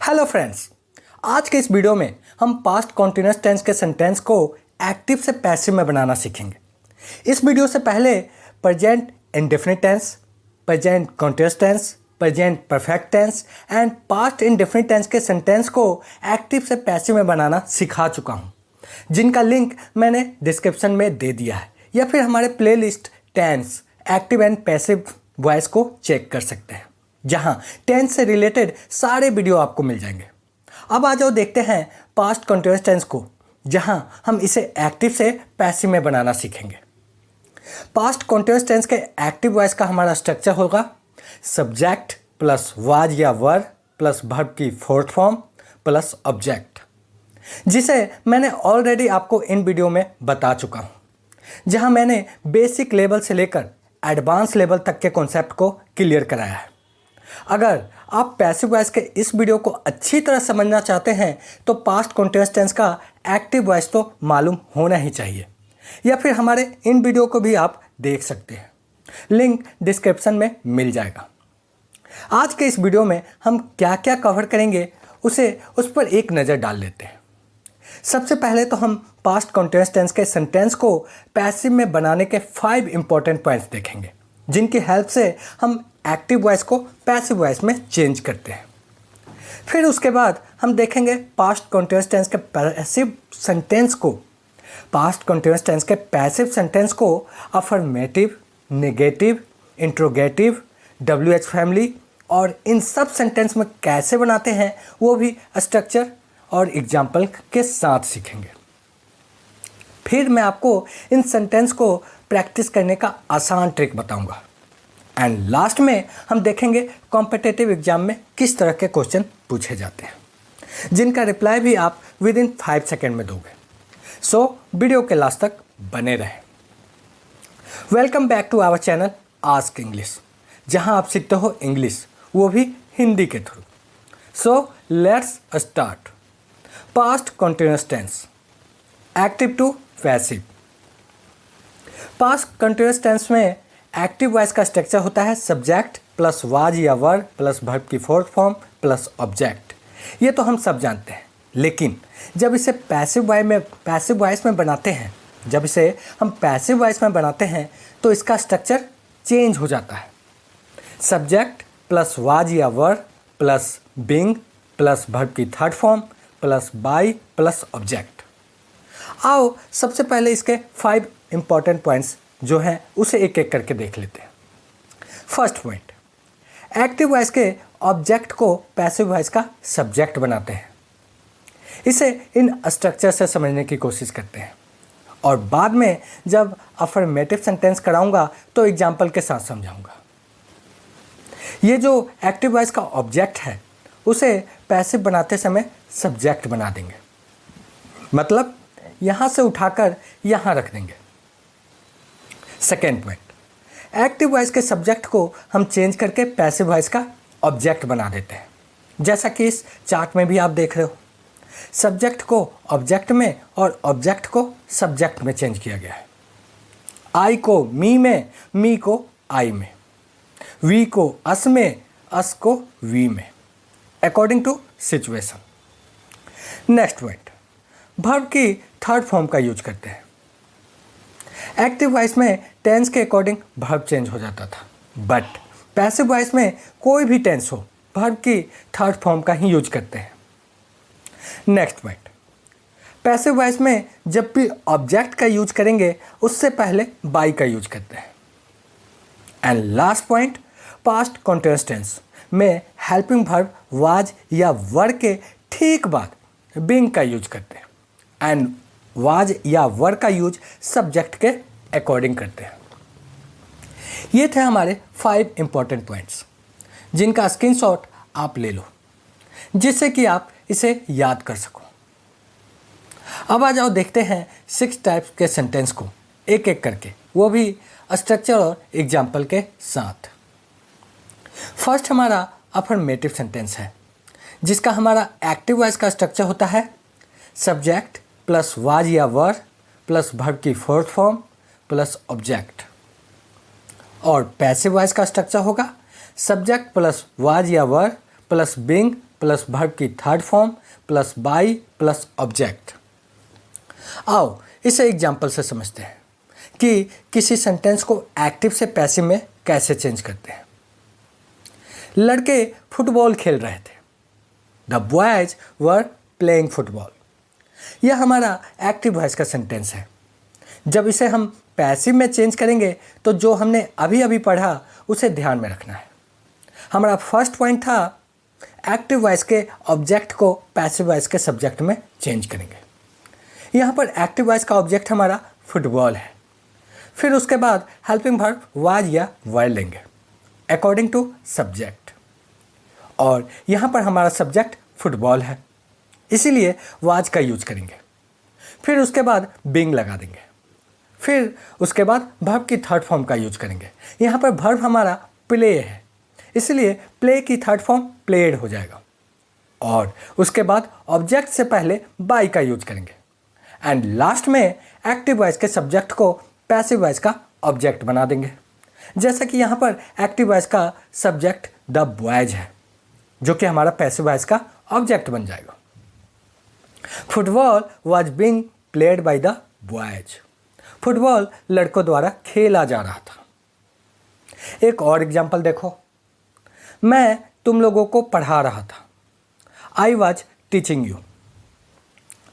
Hello friends, आज के इस वीडियो में हम पास्ट कॉन्टिन्यूअस टेंस के सेंटेंस को एक्टिव से पैसिव में बनाना सीखेंगे। इस वीडियो से पहले present indefinite tense, present continuous tense, present perfect tense and past indefinite tense के सेंटेंस को एक्टिव से पैसिव में बनाना सिखा चुका हूँ, जिनका लिंक मैंने डिस्क्रिप्शन में दे दिया है, या फिर हमारे playlist tense active and passive voice को चेक कर सकते हैं, जहां टेंस से रिलेटेड सारे वीडियो आपको मिल जाएंगे। अब आ जाओ देखते हैं पास्ट कंटिन्यूअस टेंस को, जहां हम इसे एक्टिव से पैसिव में बनाना सीखेंगे। पास्ट कंटिन्यूअस टेंस के एक्टिव वॉइस का हमारा स्ट्रक्चर होगा सब्जेक्ट प्लस वाज या वर प्लस वर्ब की फोर्थ फॉर्म प्लस ऑब्जेक्ट, जिसे मैंने ऑलरेडी आपको इन वीडियो में बता चुका हूं, जहां मैंने बेसिक लेवल से लेकर एडवांस लेवल तक के कॉन्सेप्ट को क्लियर कराया है। अगर आप पैसिव वॉइस के इस वीडियो को अच्छी तरह समझना चाहते हैं तो पास्ट कंटिन्यूअस टेंस का एक्टिव वॉइस तो मालूम होना ही चाहिए, या फिर हमारे इन वीडियो को भी आप देख सकते हैं, लिंक डिस्क्रिप्शन में मिल जाएगा। आज के इस वीडियो में हम क्या क्या कवर करेंगे उस पर एक नज़र डाल लेते हैं। सबसे पहले तो हम पास्ट कंटिन्यूअस टेंस के सेंटेंस को पैसिव में बनाने के 5 इंपॉर्टेंट पॉइंट्स देखेंगे, जिनकी हेल्प से हम एक्टिव वॉइस को पैसिव वॉइस में चेंज करते हैं। फिर उसके बाद हम देखेंगे पास्ट कंटिन्यूअस टेंस के पैसिव सेंटेंस को affirmative, negative, interrogative, WH family और इन सब सेंटेंस में कैसे बनाते हैं वो भी स्ट्रक्चर और एग्जाम्पल के साथ सीखेंगे। फिर मैं आपको इन सेंटेंस को प्रैक्टिस करने का आसान ट्रिक बताऊंगा। एंड लास्ट में हम देखेंगे कॉम्पिटिटिव एग्जाम में किस तरह के क्वेश्चन पूछे जाते हैं, जिनका रिप्लाई भी आप विद इन 5 सेकेंड में दोगे। सो वीडियो के लास्ट तक बने रहें। Welcome back to our channel ask English, जहां आप सीखते हो इंग्लिश, वो भी हिंदी के through. So let's start. Past continuous tense, active to passive. Past continuous tense में एक्टिव वॉइस का स्ट्रक्चर होता है सब्जेक्ट प्लस वाज या वर प्लस वर्ब की फोर्थ फॉर्म प्लस ऑब्जेक्ट। ये तो हम सब जानते हैं, लेकिन जब इसे पैसिव वॉइस में बनाते हैं तो इसका स्ट्रक्चर चेंज हो जाता है। सब्जेक्ट प्लस वाज या were plus being plus verb की third form plus by plus object. आओ सबसे पहले इसके 5 इंपॉर्टेंट पॉइंट्स जो हैं उसे एक एक करके देख लेते हैं। फर्स्ट पॉइंट, एक्टिव वॉइस के ऑब्जेक्ट को पैसिव वॉइस का सब्जेक्ट बनाते हैं। इसे इन स्ट्रक्चर से समझने की कोशिश करते हैं, और बाद में जब अफर्मेटिव सेंटेंस कराऊंगा तो एग्जाम्पल के साथ समझाऊंगा। ये जो एक्टिव वॉइस का ऑब्जेक्ट है उसे पैसिव बनाते समय सब्जेक्ट बना देंगे, मतलब यहाँ से उठाकर यहाँ रख देंगे। सेकेंड पॉइंट, एक्टिव वॉइस के सब्जेक्ट को हम चेंज करके पैसिव वॉइस का ऑब्जेक्ट बना देते हैं, जैसा कि इस चार्ट में भी आप देख रहे हो। सब्जेक्ट को ऑब्जेक्ट में और ऑब्जेक्ट को सब्जेक्ट में चेंज किया गया है। आई को मी में, मी को आई में, वी को अस में, अस को वी में, according to situation. Next point, verb की थर्ड फॉर्म का यूज करते हैं। एक्टिव वॉइस में टेंस के अकॉर्डिंग वर्ब चेंज हो जाता था, बट पैसिव वॉइस में कोई भी टेंस हो वर्ब की थर्ड फॉर्म का ही यूज करते हैं। नेक्स्ट पॉइंट, पैसिव वॉइस में जब भी ऑब्जेक्ट का यूज करेंगे उससे पहले बाय का यूज करते हैं। And last point, past continuous tense में हेल्पिंग वर्ब वाज या वर के ठीक बाद बीइंग का यूज करते हैं, एंड वाज या वर का यूज सब्जेक्ट के अकॉर्डिंग करते हैं। ये थे हमारे 5 इंपॉर्टेंट पॉइंट्स, जिनका स्क्रीनशॉट आप ले लो, जिससे कि आप इसे याद कर सको। अब आ जाओ देखते हैं 6 टाइप्स के सेंटेंस को एक एक करके, वो भी स्ट्रक्चर और एग्जाम्पल के साथ। फर्स्ट हमारा अफर्मेटिव सेंटेंस है, जिसका हमारा एक्टिव वॉइस का स्ट्रक्चर होता है सब्जेक्ट प्लस वाज या वर प्लस वर्ब की फोर्थ फॉर्म प्लस ऑब्जेक्ट, और पैसिव वॉइस का स्ट्रक्चर होगा सब्जेक्ट प्लस वाज या were plus being plus verb की third form plus by plus object. आओ इसे एग्जाम्पल से समझते हैं कि किसी सेंटेंस को एक्टिव से पैसिव में कैसे चेंज करते हैं। लड़के फुटबॉल खेल रहे थे। The boys were playing football. यह हमारा एक्टिव वॉइस का सेंटेंस है। जब इसे हम पैसिव में चेंज करेंगे तो जो हमने अभी अभी पढ़ा उसे ध्यान में रखना है। हमारा फर्स्ट पॉइंट था एक्टिव वॉइस के ऑब्जेक्ट को पैसिव वॉइस के सब्जेक्ट में चेंज करेंगे। यहाँ पर एक्टिव वॉइस का ऑब्जेक्ट हमारा फुटबॉल है। फिर उसके बाद हेल्पिंग वर्ब वाज या वर लेंगे अकॉर्डिंग टू सब्जेक्ट, और यहाँ पर हमारा सब्जेक्ट फुटबॉल है इसीलिए वाज का यूज करेंगे। फिर उसके बाद बीइंग लगा देंगे। फिर उसके बाद वर्ब की थर्ड फॉर्म का यूज करेंगे। यहाँ पर वर्ब हमारा प्ले है इसलिए प्ले की थर्ड फॉर्म प्लेड हो जाएगा, और उसके बाद ऑब्जेक्ट से पहले बाई का यूज करेंगे एंड लास्ट में एक्टिव वॉइस के सब्जेक्ट को पैसिव वॉइस का ऑब्जेक्ट बना देंगे। जैसा कि यहाँ पर एक्टिव वॉइस का सब्जेक्ट द बॉयज है जो कि हमारा पैसिव वॉइस का ऑब्जेक्ट बन जाएगा। Football was being played by the boys. Football लड़कों द्वारा खेला जा रहा था। एक और एग्जाम्पल देखो, मैं तुम लोगों को पढ़ा रहा था। I was teaching you.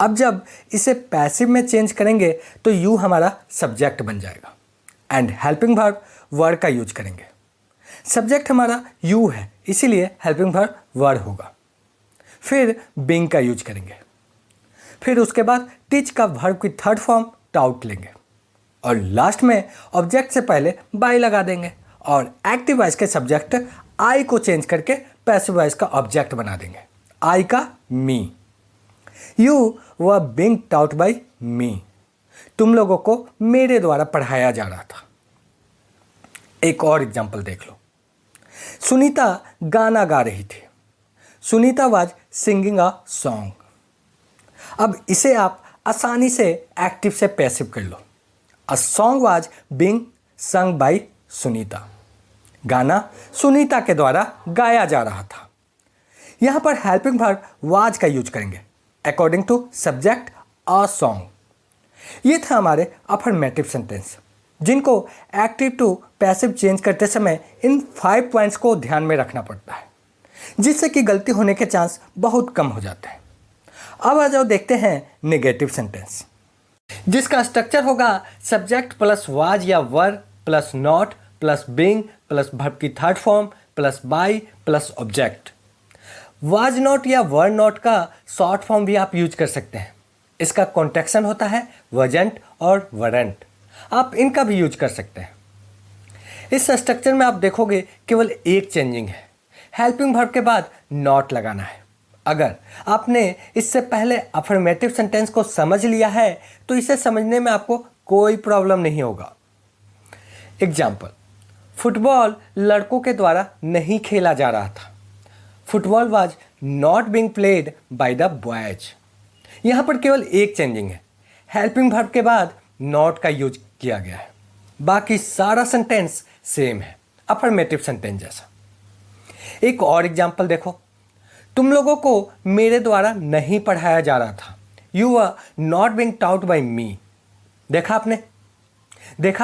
अब जब इसे पैसिव में चेंज करेंगे तो यू हमारा सब्जेक्ट बन जाएगा एंड हेल्पिंग वर्ब वर का यूज करेंगे। सब्जेक्ट हमारा यू है इसीलिए हेल्पिंग वर्ब वर होगा। फिर बीइंग का यूज करेंगे। फिर उसके बाद टीच का वर्ब की थर्ड फॉर्म टाउट लेंगे और लास्ट में ऑब्जेक्ट से पहले बाई लगा देंगे और एक्टिव वॉइस के सब्जेक्ट आई को चेंज करके पैसिव वॉइस का ऑब्जेक्ट बना देंगे। आई का me. You were being taught by me. तुम लोगों को मेरे द्वारा पढ़ाया जा रहा था। एक और एग्जाम्पल देख लो, सुनीता गाना गा रही थी। Sunita was singing a song. अब इसे आप आसानी से एक्टिव से पैसिव कर लो। A song was being sung by Sunita. गाना सुनीता के द्वारा गाया जा रहा था। यहाँ पर हेल्पिंग वर्ब वाज का यूज करेंगे according to subject a song. ये था हमारे अफर्मेटिव सेंटेंस जिनको एक्टिव टू पैसिव चेंज करते समय इन 5 पॉइंट्स को ध्यान में रखना पड़ता है जिससे कि गलती होने के चांस बहुत कम हो जाते हैं। अब आ जाओ देखते हैं नेगेटिव सेंटेंस जिसका स्ट्रक्चर होगा सब्जेक्ट प्लस वाज या were plus not plus being plus verb की third form plus by plus object. Was not या वर नॉट का शॉर्ट फॉर्म भी आप यूज कर सकते हैं। इसका कॉन्ट्रैक्शन होता है वजंट और वरंट। आप इनका भी यूज कर सकते हैं। इस स्ट्रक्चर में आप देखोगे केवल एक चेंजिंग है, हेल्पिंग वर्ब के बाद नॉट लगाना है। अगर आपने इससे पहले अफर्मेटिव सेंटेंस को समझ लिया है तो इसे समझने में आपको कोई प्रॉब्लम नहीं होगा। एग्जाम्पल, फुटबॉल लड़कों के द्वारा नहीं खेला जा रहा था। Football was not being played by the boys. यहाँ पर केवल एक चेंजिंग है, हेल्पिंग वर्ब के बाद नॉट का यूज किया गया है। बाकी सारा सेंटेंस सेम है, अफर्मेटिव सेंटेंस जैसा। एक और एग्जाम्पल देखो, तुम लोगों को मेरे द्वारा नहीं पढ़ाया जा रहा था। You are not being taught by me. देखा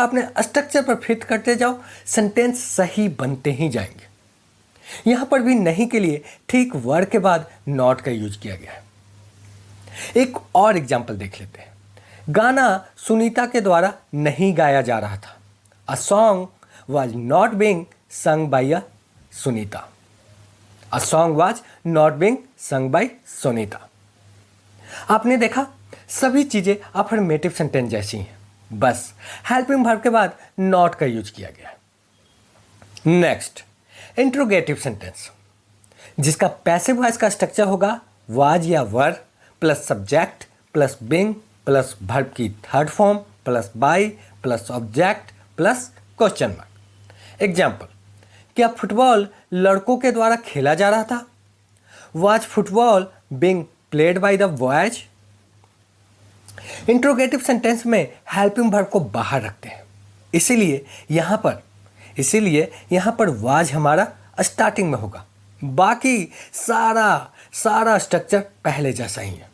आपने स्ट्रक्चर पर फिट करते जाओ, सेंटेंस सही बनते ही जाएंगे। यहां पर भी नहीं के लिए ठीक वर्ड के बाद नॉट का यूज किया गया है। एक और एग्जाम्पल देख लेते हैं। गाना सुनीता के द्वारा नहीं गाया जा रहा था। A song was not being sung by Sunita. A song was not being sung by Sunita. आपने देखा सभी चीजें अफर्मेटिव सेंटेंस जैसी हैं, बस हेल्पिंग वर्ब के बाद नॉट का यूज किया गया है। नेक्स्ट, इंट्रोगेटिव सेंटेंस जिसका पैसिव वॉइस का स्ट्रक्चर होगा वाज या were plus subject plus being plus verb की third form plus by plus object plus question mark. Example, क्या फुटबॉल लड़कों के द्वारा खेला जा रहा था? Was football being played by the boys? Interrogative sentence में हेल्पिंग वर्ब को बाहर रखते हैं, इसीलिए यहाँ पर वाज हमारा स्टार्टिंग में होगा। बाकी सारा सारा स्ट्रक्चर पहले जैसा ही है।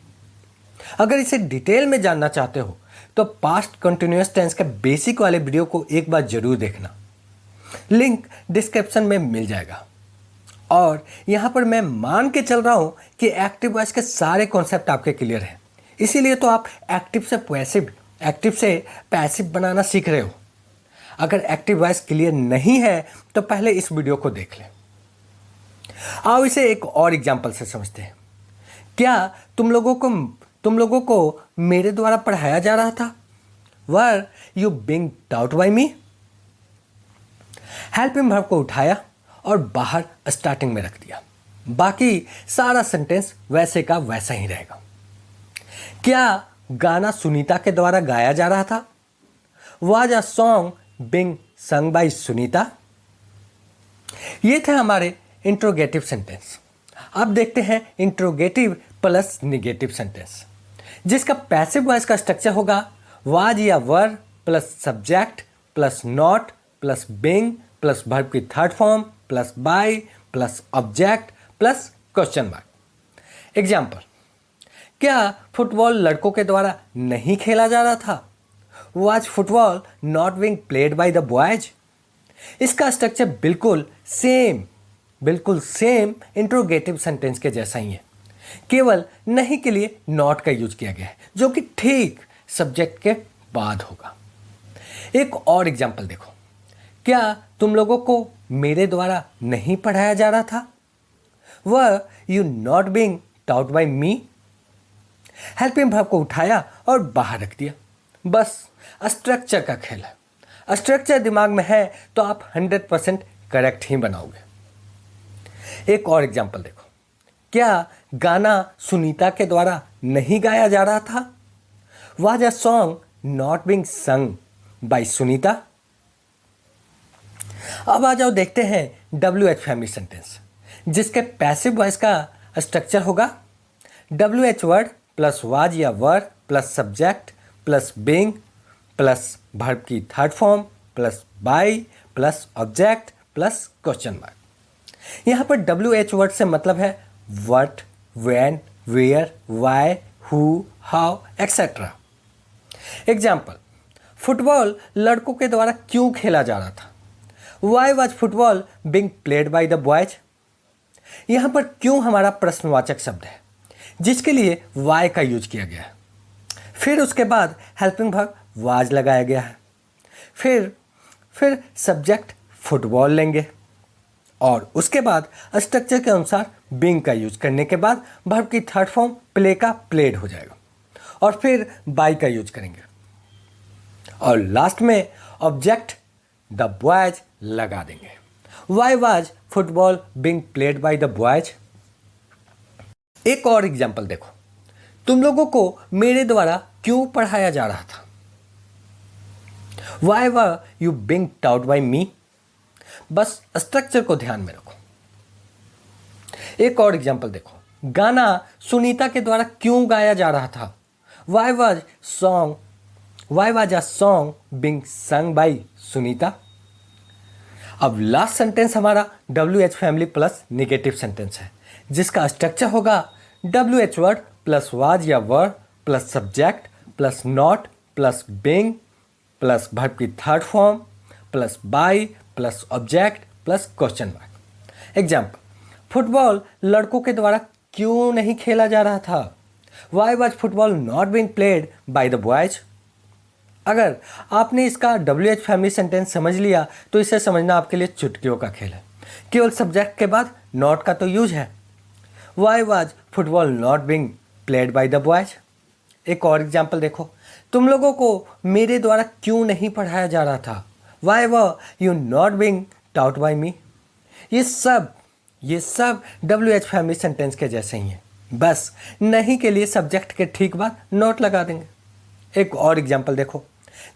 अगर इसे डिटेल में जानना चाहते हो तो पास्ट कंटिन्यूअस टेंस के बेसिक वाले वीडियो को एक बार जरूर देखना, लिंक डिस्क्रिप्शन में मिल जाएगा। और यहाँ पर मैं मान के चल रहा हूँ कि एक्टिव वॉइस के सारे कॉन्सेप्ट आपके क्लियर हैं, इसीलिए तो आप एक्टिव से पैसिव बनाना सीख रहे हो। अगर एक्टिव वॉइस क्लियर नहीं है तो पहले इस वीडियो को देख लें। आओ इसे एक और एग्जांपल से समझते हैं। क्या तुम लोगों को मेरे द्वारा पढ़ाया जा रहा था? वर you being taught by me? Helping verb को उठाया और बाहर स्टार्टिंग में रख दिया, बाकी सारा सेंटेंस वैसे का वैसा ही रहेगा। क्या गाना सुनीता के द्वारा गाया जा रहा था? Was a song being sung by Sunita? ये थे हमारे इंट्रोगेटिव सेंटेंस। अब देखते हैं इंट्रोगेटिव प्लस निगेटिव सेंटेंस, जिसका पैसिव वॉइस का स्ट्रक्चर होगा वाज या were plus subject plus not plus being plus verb की third form plus by plus object plus question mark. Example, क्या फुटबॉल लड़कों के द्वारा नहीं खेला जा रहा था? Was football not being played by the boys? इसका स्ट्रक्चर बिल्कुल सेम इंट्रोगेटिव सेंटेंस के जैसा ही है, केवल नहीं के लिए नॉट का यूज किया गया है, जो कि ठीक सब्जेक्ट के बाद होगा। एक और एग्जाम्पल देखो, क्या तुम लोगों को मेरे द्वारा नहीं पढ़ाया जा रहा था? वर you not being taught by me? Helping verb को उठाया और बाहर रख दिया, बस स्ट्रक्चर का खेल है। स्ट्रक्चर दिमाग में है तो आप 100% करेक्ट ही बनाओगे। एक और एग्जाम्पल देखो, क्या गाना सुनीता के द्वारा नहीं गाया जा रहा था? Was a song not being sung by Sunita? अब आ जाओ देखते हैं WH फैमिली सेंटेंस, जिसके पैसिव वॉइस का स्ट्रक्चर होगा WH वर्ड प्लस वाज या were plus subject plus being plus verb की third form plus by plus object plus question mark. यहाँ पर WH वर्ड से मतलब है what, when, where, why, who, how etcetera. Example, football लड़कों के द्वारा क्यों खेला जा रहा था? Why was football being played by the boys? यहाँ पर क्यों हमारा प्रश्नवाचक शब्द है, जिसके लिए वाई का यूज किया गया है। फिर उसके बाद हेल्पिंग वर्ब वाज लगाया गया है। फिर सब्जेक्ट फुटबॉल लेंगे और उसके बाद स्ट्रक्चर के अनुसार बीइंग का यूज करने के बाद वर्ब की थर्ड फॉर्म प्ले का प्लेड हो जाएगा और फिर बाय का यूज करेंगे और लास्ट में ऑब्जेक्ट द बॉयज लगा देंगे। Why was football being played by the boys? एक और एग्जाम्पल देखो, तुम लोगों को मेरे द्वारा क्यों पढ़ाया जा रहा था? Why were you being taught by me? बस स्ट्रक्चर को ध्यान में रखो। एक और एग्जाम्पल देखो, गाना सुनीता के द्वारा क्यों गाया जा रहा था? Why was a song being sung by Sunita? अब लास्ट सेंटेंस हमारा WH family plus negative sentence है, जिसका स्ट्रक्चर होगा WH वर्ड प्लस वाज या were plus subject plus not plus being plus verb की third form plus by plus object plus question mark. Example, football लड़कों के द्वारा क्यों नहीं खेला जा रहा था? Why was football not being played by the boys? अगर आपने इसका WH फैमिली सेंटेंस समझ लिया तो इसे समझना आपके लिए चुटकियों का खेल है। केवल सब्जेक्ट के बाद नॉट का तो यूज है। Why was football not being played by the boys? एक और एग्जाम्पल देखो, तुम लोगों को मेरे द्वारा क्यों नहीं पढ़ाया जा रहा था? Why were you not being taught by me? ये सब WH फैमिली सेंटेंस के जैसे ही हैं, बस नहीं के लिए सब्जेक्ट के ठीक बाद नोट लगा देंगे। एक और एग्जाम्पल देखो,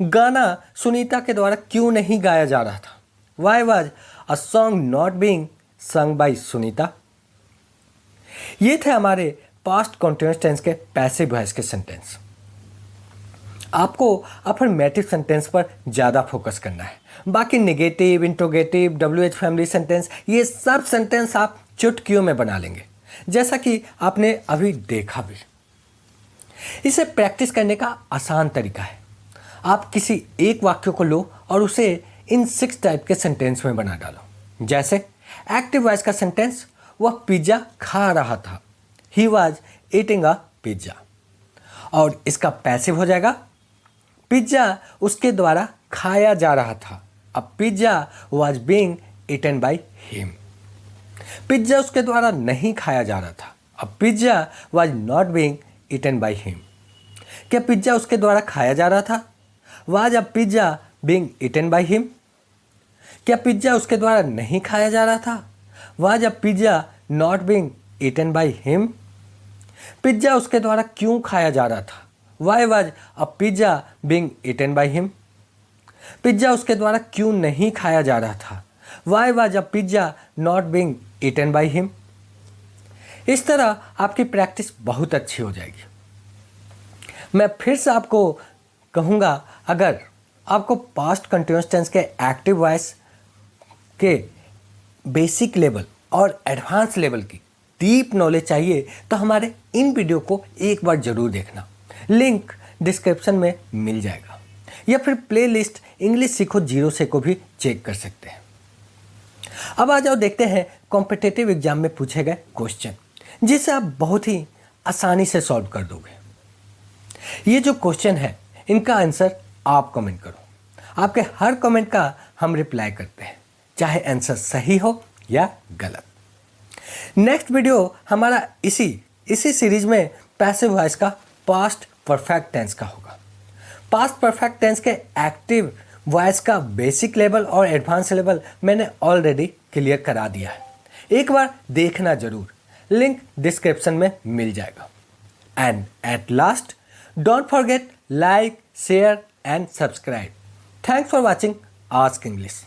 गाना सुनीता के द्वारा क्यों नहीं गाया जा रहा था? Why was a song not being sung by Sunita? ये थे हमारे पास्ट कंटिन्यूअस टेंस के पैसिव वॉइस के सेंटेंस। आपको अफर्मेटिव सेंटेंस पर ज़्यादा फोकस करना है, बाकी negative, interrogative, WH family sentence, ये सब सेंटेंस आप चुटकियों में बना लेंगे। जैसा कि आपने अभी देखा भी। इसे प्रैक्टिस करने का आसान तरीका है, आप किसी एक वाक्य को लो और उसे इन 6 टाइप के सेंटेंस में बना डालो। जैसे एक्टिव वॉइस का सेंटेंस, वह पिज्ज़ा खा रहा था, he was eating a pizza. और इसका पैसिव हो जाएगा, पिज्ज़ा उसके द्वारा खाया जा रहा था, अब pizza was being eaten by him. Pizza उसके द्वारा नहीं खाया जा रहा था, अब pizza was not being eaten by him. क्या पिज्ज़ा उसके द्वारा खाया जा रहा था, was a pizza being eaten by him. क्या पिज्ज़ा उसके द्वारा नहीं खाया जा रहा था, was a pizza not being eaten by him. Pizza उसके द्वारा क्यों खाया जा रहा था, why was a pizza being eaten by him. Pizza उसके द्वारा क्यों नहीं खाया जा रहा था, why was a pizza not being eaten by him. इस तरह आपकी प्रैक्टिस बहुत अच्छी हो जाएगी। मैं फिर से आपको कहूँगा, अगर आपको पास्ट कंटिन्यूअस टेंस के एक्टिव वॉइस के बेसिक लेवल और एडवांस लेवल की डीप नॉलेज चाहिए तो हमारे इन वीडियो को एक बार ज़रूर देखना, लिंक डिस्क्रिप्शन में मिल जाएगा, या फिर प्लेलिस्ट इंग्लिश सीखो 0 से को भी चेक कर सकते हैं। अब आ जाओ देखते हैं कॉम्पिटिटिव एग्जाम में पूछे गए क्वेश्चन, जिसे आप बहुत ही आसानी से सॉल्व कर दोगे। ये जो क्वेश्चन है इनका आंसर आप कमेंट करो, आपके हर कमेंट का हम रिप्लाई करते हैं, चाहे आंसर सही हो या गलत। नेक्स्ट वीडियो हमारा इसी सीरीज में पैसिव वॉइस का पास्ट परफेक्ट टेंस का होगा। पास्ट परफेक्ट टेंस के एक्टिव वॉइस का बेसिक लेवल और एडवांस लेवल मैंने ऑलरेडी क्लियर करा दिया है, एक बार देखना जरूर, लिंक डिस्क्रिप्शन में मिल जाएगा। And at last, don't forget like, share and subscribe. Thanks for watching ask English.